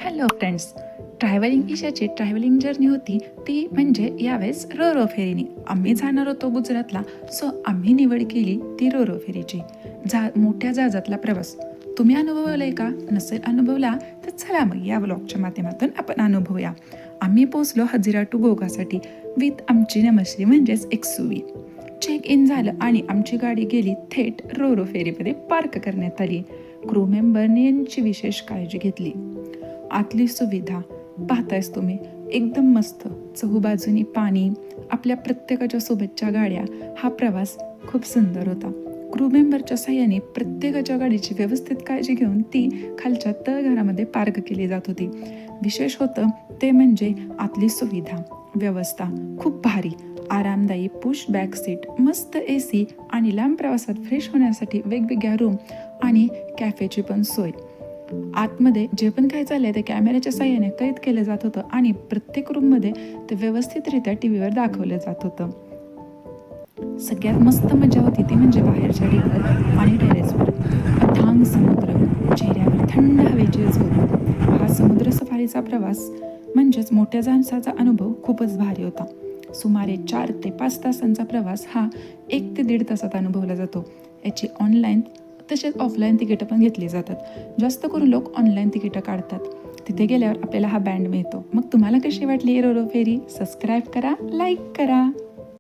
Hello friends, travelling ईशाची travelling journey होती ती म्हणजे यावेळेस रो फेरीने. आम्ही जाणार होतो गुजरातला, सो आम्ही निवड केली ती रो फेरीची. मोठ्या जहाजातला प्रवास तुम्ही अनुभवलाय का? नसेल अनुभवला तर चला मग या व्लॉगच्या माध्यमातून आपण अनुभवूया. आम्ही पोचलो हजिरा टू गोगासाठी विथ आमची नमश्री म्हणजेच एक्सुवी. चेक इन झालं आणि आमची गाडी गेली थेट रो फेरीमध्ये पार्क करण्यात आली. क्रू मेंबरने यांची विशेष काळजी घेतली. आतली सुविधा पाहतायच तुम्ही, एकदम मस्त. चहूबाजूनी पाणी, आपल्या प्रत्येकाच्या सोबतच्या गाड्या. हा प्रवास खूप सुंदर होता. क्रू मेंबरच्या साह्याने प्रत्येकाच्या गाडीची व्यवस्थित काळजी घेऊन ती खालच्या तळघरामध्ये पार्क केली जात होती. विशेष होतं ते म्हणजे आतली सुविधा व्यवस्था खूप भारी, आरामदायी पुश बॅक सीट, मस्त AC आणि लांब प्रवासात फ्रेश होण्यासाठी वेगवेगळ्या रूम आणि कॅफेची पण सोय. आतमध्ये जे पण काय चाललंय ते कॅमेऱ्याच्या साह्याने कैद केलं जात होतं आणि प्रत्येक रूममध्ये ते व्यवस्थितरित्या टीव्हीवर दाखवलं जात होतं. सगळ्यात मस्त मजा होती ती म्हणजे बाहेरच्या डेकवर आणि टेरेसवर अथांग समुद्र, चेहऱ्यावर थंड हवेची झोप. हा समुद्र सफारीचा प्रवास म्हणजेच मोठ्या जहाजाचा अनुभव खूपच भारी होता. सुमारे 4 ते 5 तासांचा प्रवास हा 1 ते 1.5 तासात अनुभवला जातो. याची ऑनलाईन तसेच ऑफलाईन तिकीटं पण घेतली जातात. जास्त करून लोक ऑनलाईन तिकीटं काढतात. तिथे गेल्यावर आपल्याला हा बँड मिळतो. मग तुम्हाला कशी वाटली रो फेरी? सबस्क्राईब करा, लाईक करा.